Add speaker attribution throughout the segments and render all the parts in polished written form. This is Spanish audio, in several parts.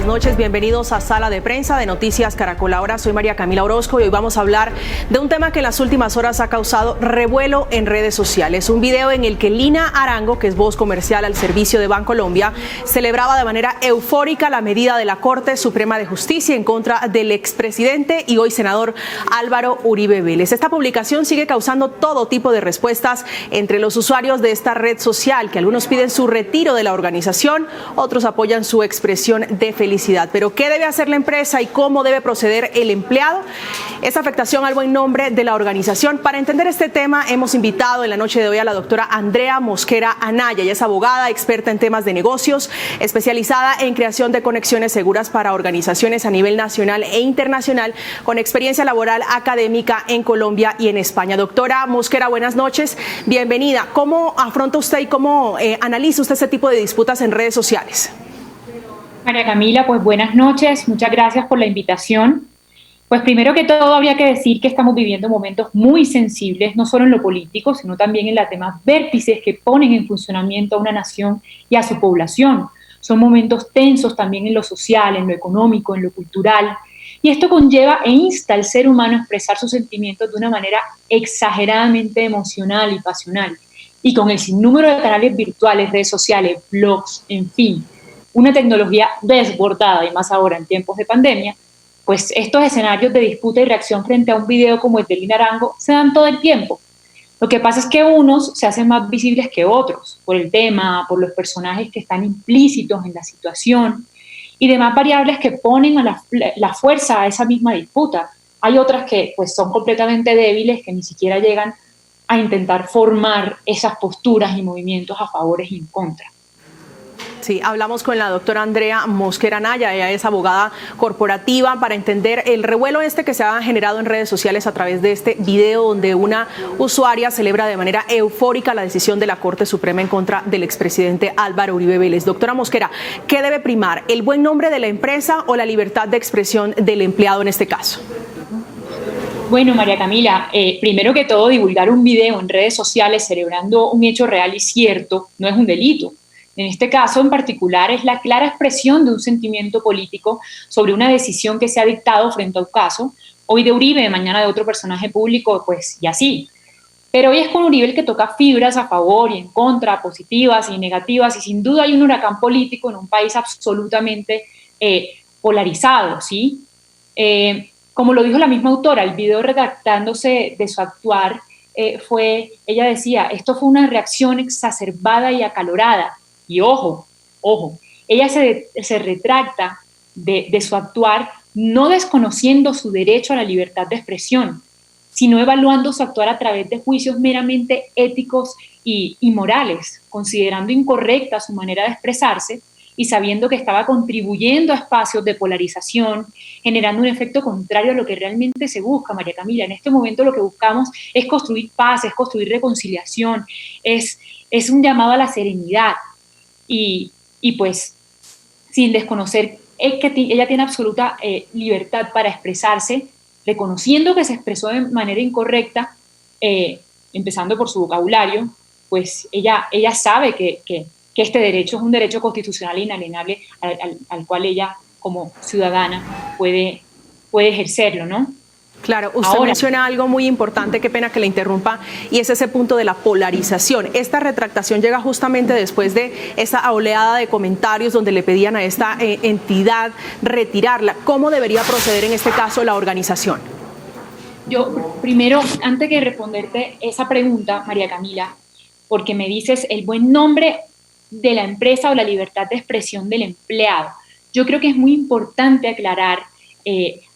Speaker 1: noches, bienvenidos a Sala de Prensa de Noticias Caracol. Ahora soy María Camila Orozco y hoy vamos a hablar de un tema que en las últimas horas ha causado revuelo en redes sociales. Un video en el que Lina Arango, que es voz comercial al servicio de Bancolombia, celebraba de manera eufórica la medida de la Corte Suprema de Justicia en contra del expresidente y hoy senador Álvaro Uribe Vélez. Esta publicación sigue causando todo tipo de respuestas entre los usuarios de esta red social, que algunos piden su retiro de la organización, otros apoyan su expresión de felicidad. Pero ¿qué debe hacer la empresa y cómo debe proceder el empleado? Esta afectación al buen nombre de la organización. Para entender este tema hemos invitado en la noche de hoy a la doctora Andrea Mosquera Anaya. Ella es abogada, experta en temas de negocios, especializada en creación de conexiones seguras para organizaciones a nivel nacional e internacional, con experiencia laboral académica en Colombia y en España. Doctora Mosquera, buenas noches, bienvenida. ¿Cómo afronta usted y cómo analiza usted este tipo de disputas en redes sociales?
Speaker 2: María Camila, pues buenas noches, muchas gracias por la invitación. Pues primero que todo habría que decir que estamos viviendo momentos muy sensibles, no solo en lo político, sino también en los temas vértices que ponen en funcionamiento a una nación y a su población. Son momentos tensos también en lo social, en lo económico, en lo cultural. Y esto conlleva e insta al ser humano a expresar sus sentimientos de una manera exageradamente emocional y pasional. Y con el sinnúmero de canales virtuales, redes sociales, blogs, en fin, una tecnología desbordada, y más ahora en tiempos de pandemia, pues estos escenarios de disputa y reacción frente a un video como el de Lina Arango se dan todo el tiempo. Lo que pasa es que unos se hacen más visibles que otros, por el tema, por los personajes que están implícitos en la situación y demás variables que ponen a la fuerza a esa misma disputa. Hay otras que pues son completamente débiles, que ni siquiera llegan a intentar formar esas posturas y movimientos a favor y en contra.
Speaker 1: Sí, hablamos con la doctora Andrea Mosquera Anaya, ella es abogada corporativa, para entender el revuelo que se ha generado en redes sociales a través de este video donde una usuaria celebra de manera eufórica la decisión de la Corte Suprema en contra del expresidente Álvaro Uribe Vélez. Doctora Mosquera, ¿qué debe primar, el buen nombre de la empresa o la libertad de expresión del empleado en este caso?
Speaker 2: Bueno, María Camila, primero que todo, divulgar un video en redes sociales celebrando un hecho real y cierto no es un delito. En este caso en particular es la clara expresión de un sentimiento político sobre una decisión que se ha dictado frente a un caso, hoy de Uribe, mañana de otro personaje público, pues y así. Pero hoy es con Uribe el que toca fibras a favor y en contra, positivas y negativas, y sin duda hay un huracán político en un país absolutamente polarizado, ¿sí? Como lo dijo la misma autora, el video redactándose de su actuar ella decía, esto fue una reacción exacerbada y acalorada. Y ojo, ella se retracta de su actuar no desconociendo su derecho a la libertad de expresión, sino evaluando su actuar a través de juicios meramente éticos y morales, considerando incorrecta su manera de expresarse y sabiendo que estaba contribuyendo a espacios de polarización, generando un efecto contrario a lo que realmente se busca, María Camila. En este momento lo que buscamos es construir paz, es construir reconciliación, es un llamado a la serenidad. Y pues sin desconocer es que ella tiene absoluta libertad para expresarse, reconociendo que se expresó de manera incorrecta, empezando por su vocabulario, pues ella sabe que este derecho es un derecho constitucional inalienable al cual ella como ciudadana puede ejercerlo, ¿no?
Speaker 1: Claro, usted menciona algo muy importante, qué pena que le interrumpa, y es ese punto de la polarización. Esta retractación llega justamente después de esa oleada de comentarios donde le pedían a esta entidad retirarla. ¿Cómo debería proceder en este caso la organización?
Speaker 2: Yo primero, antes que responderte esa pregunta, María Camila, porque me dices el buen nombre de la empresa o la libertad de expresión del empleado, yo creo que es muy importante aclarar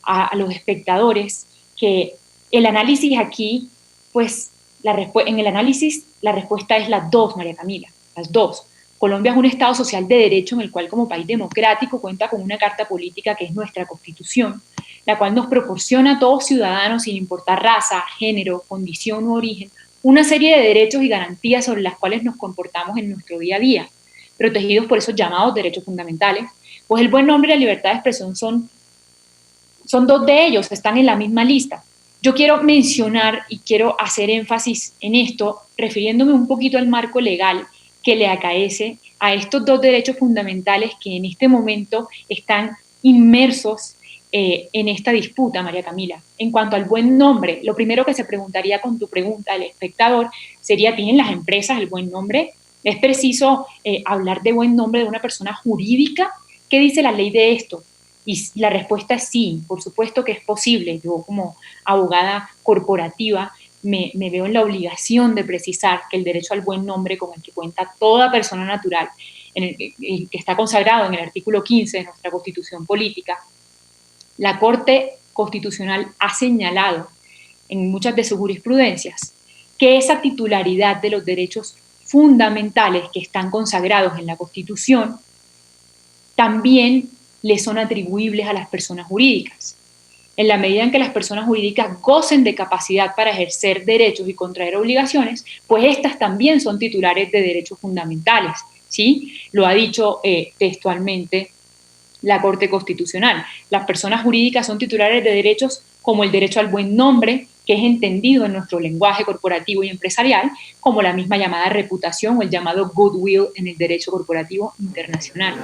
Speaker 2: a los espectadores que el análisis aquí, pues en el análisis la respuesta es las dos, María Camila, las dos. Colombia es un Estado social de derecho en el cual como país democrático cuenta con una carta política que es nuestra Constitución, la cual nos proporciona a todos ciudadanos, sin importar raza, género, condición u origen, una serie de derechos y garantías sobre las cuales nos comportamos en nuestro día a día, protegidos por esos llamados derechos fundamentales. Pues el buen nombre y la libertad de expresión son dos de ellos, están en la misma lista. Yo quiero mencionar y quiero hacer énfasis en esto, refiriéndome un poquito al marco legal que le acaece a estos dos derechos fundamentales que en este momento están inmersos en esta disputa, María Camila. En cuanto al buen nombre, lo primero que se preguntaría con tu pregunta al espectador sería, ¿tienen las empresas el buen nombre? ¿Es preciso hablar de buen nombre de una persona jurídica? ¿Qué dice la ley de esto? Y la respuesta es sí, por supuesto que es posible. Yo como abogada corporativa me veo en la obligación de precisar que el derecho al buen nombre con el que cuenta toda persona natural, que está consagrado en el artículo 15 de nuestra Constitución Política, la Corte Constitucional ha señalado en muchas de sus jurisprudencias que esa titularidad de los derechos fundamentales que están consagrados en la Constitución también le son atribuibles a las personas jurídicas. En la medida en que las personas jurídicas gocen de capacidad para ejercer derechos y contraer obligaciones, pues estas también son titulares de derechos fundamentales, ¿sí? Lo ha dicho textualmente la Corte Constitucional. Las personas jurídicas son titulares de derechos como el derecho al buen nombre, que es entendido en nuestro lenguaje corporativo y empresarial como la misma llamada reputación o el llamado goodwill en el derecho corporativo internacional.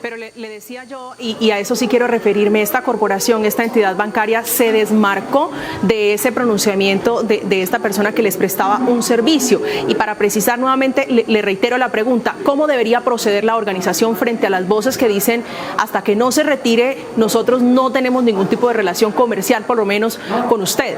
Speaker 1: Pero le decía yo, y a eso sí quiero referirme, esta corporación, esta entidad bancaria se desmarcó de ese pronunciamiento de esta persona que les prestaba un servicio. Y para precisar nuevamente, le reitero la pregunta, ¿cómo debería proceder la organización frente a las voces que dicen hasta que no se retire, nosotros no tenemos ningún tipo de relación comercial, por lo menos con ustedes?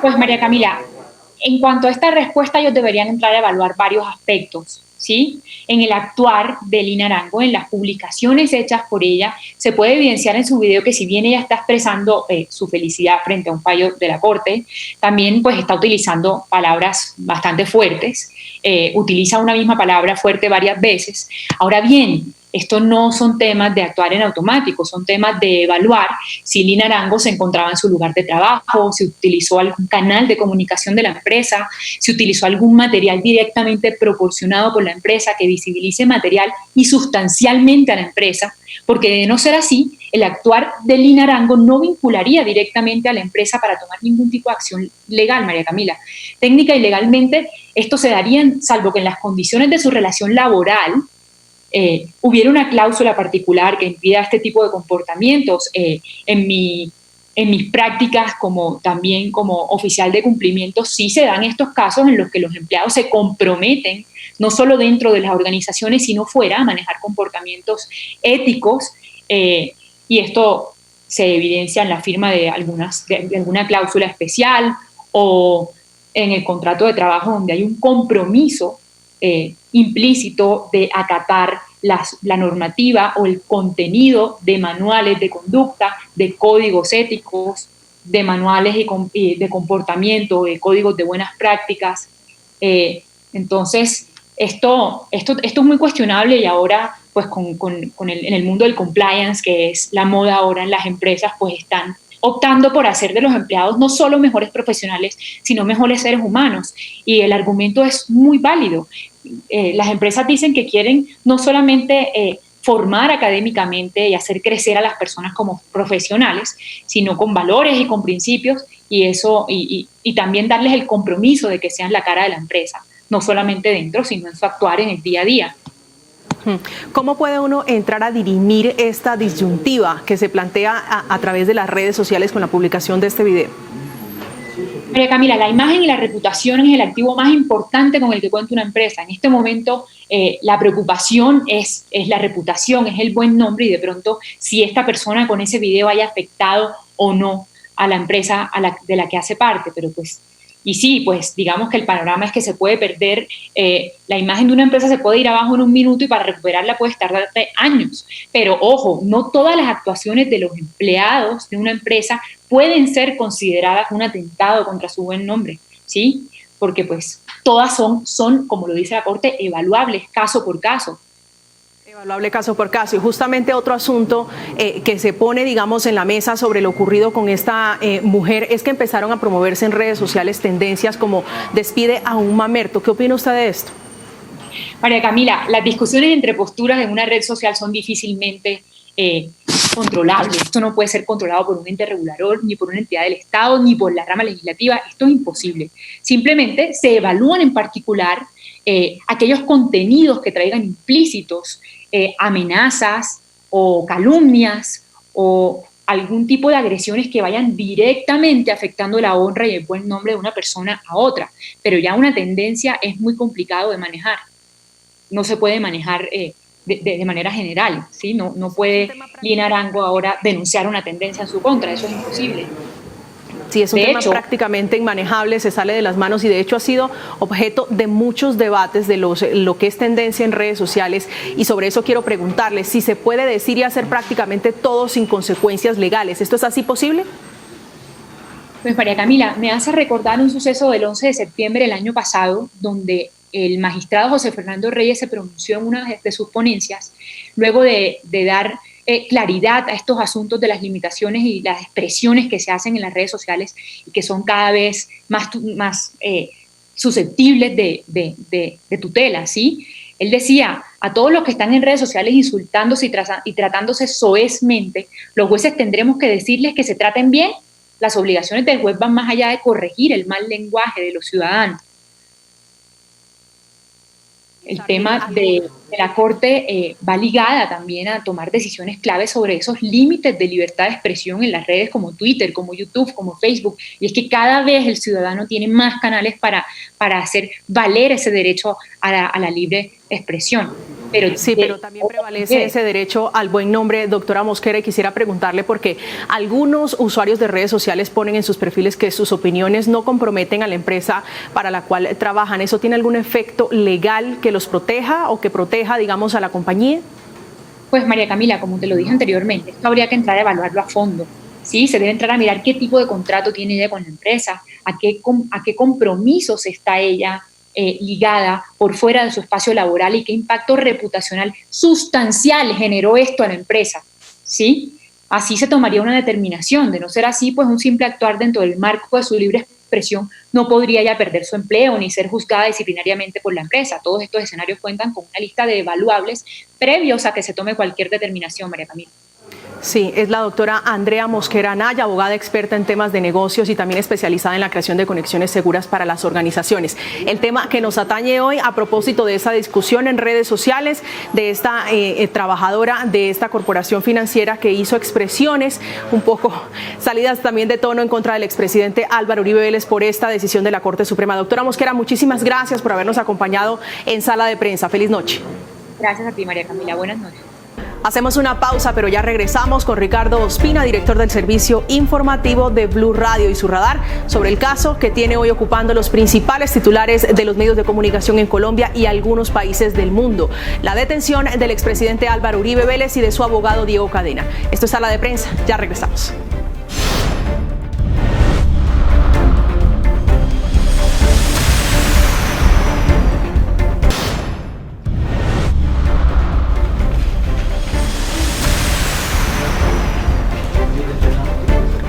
Speaker 2: Pues María Camila, en cuanto a esta respuesta, ellos deberían entrar a evaluar varios aspectos, ¿sí? En el actuar de Lina Arango, en las publicaciones hechas por ella, se puede evidenciar en su video que si bien ella está expresando su felicidad frente a un fallo de la Corte, también pues está utilizando palabras bastante fuertes, utiliza una misma palabra fuerte varias veces. Ahora bien, estos no son temas de actuar en automático, son temas de evaluar si Lina Arango se encontraba en su lugar de trabajo, si utilizó algún canal de comunicación de la empresa, si utilizó algún material directamente proporcionado por la empresa que visibilice material y sustancialmente a la empresa, porque de no ser así, el actuar de Lina Arango no vincularía directamente a la empresa para tomar ningún tipo de acción legal, María Camila. Técnica y legalmente, esto se daría, salvo que en las condiciones de su relación laboral hubiera una cláusula particular que impida este tipo de comportamientos. En mis prácticas también como oficial de cumplimiento sí se dan estos casos en los que los empleados se comprometen no solo dentro de las organizaciones sino fuera a manejar comportamientos éticos y esto se evidencia en la firma de alguna cláusula especial o en el contrato de trabajo donde hay un compromiso implícito de acatar la normativa o el contenido de manuales de conducta, de códigos éticos, de manuales de comportamiento, de códigos de buenas prácticas. Entonces, esto es muy cuestionable y ahora, pues en el mundo del compliance, que es la moda ahora en las empresas, pues están optando por hacer de los empleados no solo mejores profesionales, sino mejores seres humanos. Y el argumento es muy válido. Las empresas dicen que quieren no solamente formar académicamente y hacer crecer a las personas como profesionales, sino con valores y con principios, y también darles el compromiso de que sean la cara de la empresa, no solamente dentro, sino en su actuar en el día a día.
Speaker 1: ¿Cómo puede uno entrar a dirimir esta disyuntiva que se plantea a través de las redes sociales con la publicación de este video?
Speaker 2: María Camila, la imagen y la reputación es el activo más importante con el que cuenta una empresa. En este momento la preocupación es la reputación, es el buen nombre y de pronto si esta persona con ese video haya afectado o no a la empresa de la que hace parte, pero pues y sí, pues digamos que el panorama es que se puede perder, la imagen de una empresa se puede ir abajo en un minuto y para recuperarla puede tardar años. Pero ojo, no todas las actuaciones de los empleados de una empresa pueden ser consideradas un atentado contra su buen nombre, ¿sí? Porque pues todas son, como lo dice la Corte, evaluables caso por caso.
Speaker 1: Evaluable caso por caso. Y justamente otro asunto que se pone, digamos, en la mesa sobre lo ocurrido con esta mujer es que empezaron a promoverse en redes sociales tendencias como despide a un mamerto. ¿Qué opina usted de esto?
Speaker 2: María Camila, las discusiones entre posturas en una red social son difícilmente controlables. Esto no puede ser controlado por un ente regulador, ni por una entidad del Estado, ni por la rama legislativa. Esto es imposible. Simplemente se evalúan en particular aquellos contenidos que traigan implícitos amenazas o calumnias o algún tipo de agresiones que vayan directamente afectando la honra y el buen nombre de una persona a otra. Pero ya una tendencia es muy complicado de manejar. No se puede manejar de manera general, ¿sí? No puede Lina Arango ahora denunciar una tendencia en su contra, eso es imposible.
Speaker 1: Sí, es un tema prácticamente inmanejable, se sale de las manos y de hecho ha sido objeto de muchos debates de lo que es tendencia en redes sociales, y sobre eso quiero preguntarle si se puede decir y hacer prácticamente todo sin consecuencias legales. ¿Esto es así posible?
Speaker 2: Pues María Camila, me hace recordar un suceso del 11 de septiembre del año pasado, donde el magistrado José Fernando Reyes se pronunció en una de sus ponencias, luego de dar claridad a estos asuntos de las limitaciones y las expresiones que se hacen en las redes sociales y que son cada vez más susceptibles de tutela, ¿sí? Él decía, a todos los que están en redes sociales insultándose y tratándose soezmente, los jueces tendremos que decirles que se traten bien. Las obligaciones del juez van más allá de corregir el mal lenguaje de los ciudadanos. El tema de la Corte va ligada también a tomar decisiones claves sobre esos límites de libertad de expresión en las redes como Twitter, como YouTube, como Facebook. Y es que cada vez el ciudadano tiene más canales para hacer valer ese derecho a la libre expresión.
Speaker 1: Pero también prevalece ese derecho al buen nombre, doctora Mosquera, y quisiera preguntarle porque algunos usuarios de redes sociales ponen en sus perfiles que sus opiniones no comprometen a la empresa para la cual trabajan. ¿Eso tiene algún efecto legal que los proteja o que proteja, digamos, a la compañía?
Speaker 2: Pues María Camila, como te lo dije anteriormente, esto habría que entrar a evaluarlo a fondo. Sí, se debe entrar a mirar qué tipo de contrato tiene ella con la empresa, a qué compromisos está ella ligada por fuera de su espacio laboral y qué impacto reputacional sustancial generó esto a la empresa, ¿sí? Así se tomaría una determinación. De no ser así, pues un simple actuar dentro del marco de su libre expresión no podría ya perder su empleo ni ser juzgada disciplinariamente por la empresa. Todos estos escenarios cuentan con una lista de evaluables previos a que se tome cualquier determinación, María Camila.
Speaker 1: Sí, es la doctora Andrea Mosquera Anaya, abogada experta en temas de negocios y también especializada en la creación de conexiones seguras para las organizaciones. El tema que nos atañe hoy a propósito de esa discusión en redes sociales de esta trabajadora de esta corporación financiera que hizo expresiones un poco salidas también de tono en contra del expresidente Álvaro Uribe Vélez por esta decisión de la Corte Suprema. Doctora Mosquera, muchísimas gracias por habernos acompañado en Sala de Prensa. Feliz noche.
Speaker 2: Gracias a ti, María Camila. Buenas noches.
Speaker 1: Hacemos una pausa, pero ya regresamos con Ricardo Ospina, director del servicio informativo de Blue Radio y su radar, sobre el caso que tiene hoy ocupando los principales titulares de los medios de comunicación en Colombia y algunos países del mundo. La detención del expresidente Álvaro Uribe Vélez y de su abogado Diego Cadena. Esto es Sala de Prensa, ya regresamos.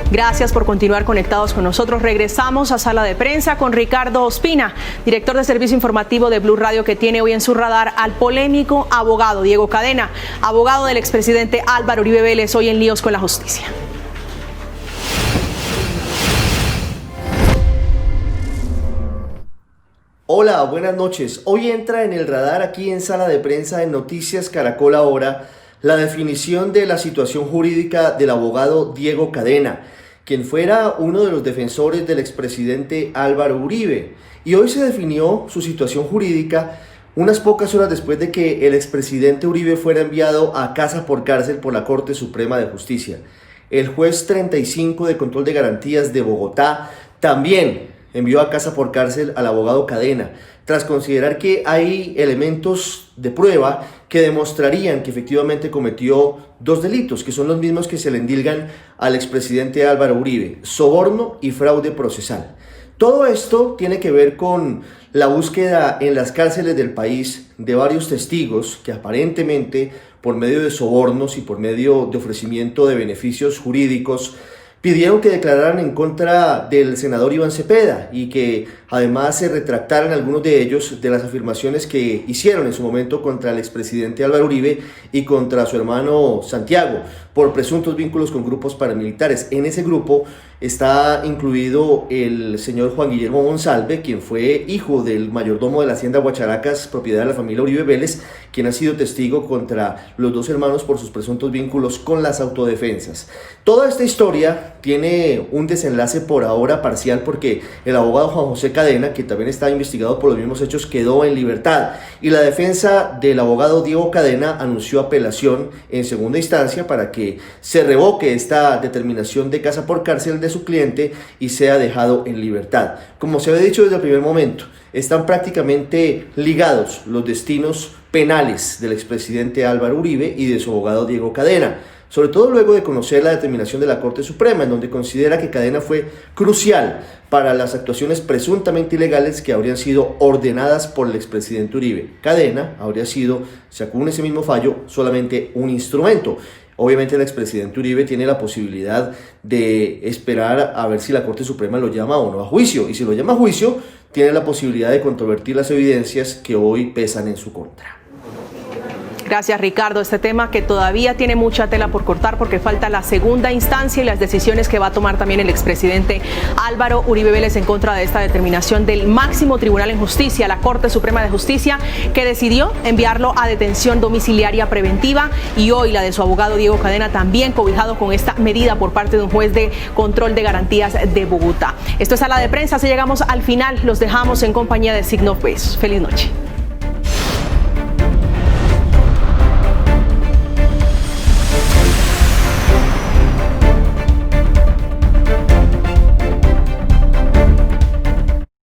Speaker 1: Gracias por continuar conectados con nosotros. Regresamos a Sala de Prensa con Ricardo Ospina, director de servicio informativo de Blue Radio, que tiene hoy en su radar al polémico abogado Diego Cadena, abogado del expresidente Álvaro Uribe Vélez, hoy en líos con la justicia.
Speaker 3: Hola, buenas noches. Hoy entra en el radar aquí en Sala de Prensa de Noticias Caracol Ahora la definición de la situación jurídica del abogado Diego Cadena, quien fuera uno de los defensores del expresidente Álvaro Uribe. Y hoy se definió su situación jurídica unas pocas horas después de que el expresidente Uribe fuera enviado a casa por cárcel por la Corte Suprema de Justicia. El juez 35 de Control de Garantías de Bogotá también envió a casa por cárcel al abogado Cadena, tras considerar que hay elementos de prueba que demostrarían que efectivamente cometió dos delitos, que son los mismos que se le endilgan al expresidente Álvaro Uribe: soborno y fraude procesal. Todo esto tiene que ver con la búsqueda en las cárceles del país de varios testigos que aparentemente, por medio de sobornos y por medio de ofrecimiento de beneficios jurídicos, pidieron que declararan en contra del senador Iván Cepeda y que además se retractaran algunos de ellos de las afirmaciones que hicieron en su momento contra el expresidente Álvaro Uribe y contra su hermano Santiago por presuntos vínculos con grupos paramilitares. En ese grupo está incluido el señor Juan Guillermo Monsalve, quien fue hijo del mayordomo de la hacienda Guacharacas, propiedad de la familia Uribe Vélez, quien ha sido testigo contra los dos hermanos por sus presuntos vínculos con las autodefensas. Toda esta historia tiene un desenlace por ahora parcial porque el abogado Juan José Cadena, que también está investigado por los mismos hechos, quedó en libertad y la defensa del abogado Diego Cadena anunció apelación en segunda instancia para que se revoque esta determinación de casa por cárcel de su cliente y sea dejado en libertad. Como se había dicho desde el primer momento, están prácticamente ligados los destinos penales del expresidente Álvaro Uribe y de su abogado Diego Cadena, sobre todo luego de conocer la determinación de la Corte Suprema, en donde considera que Cadena fue crucial para las actuaciones presuntamente ilegales que habrían sido ordenadas por el expresidente Uribe. Cadena habría sido, según ese mismo fallo, solamente un instrumento. Obviamente el expresidente Uribe tiene la posibilidad de esperar a ver si la Corte Suprema lo llama o no a juicio, y si lo llama a juicio, tiene la posibilidad de controvertir las evidencias que hoy pesan en su contra.
Speaker 1: Gracias, Ricardo. Este tema que todavía tiene mucha tela por cortar porque falta la segunda instancia y las decisiones que va a tomar también el expresidente Álvaro Uribe Vélez en contra de esta determinación del máximo tribunal en justicia, la Corte Suprema de Justicia, que decidió enviarlo a detención domiciliaria preventiva, y hoy la de su abogado Diego Cadena también cobijado con esta medida por parte de un juez de control de garantías de Bogotá. Esto es Sala de Prensa, así llegamos al final. Los dejamos en compañía de Signo Pues. Feliz noche.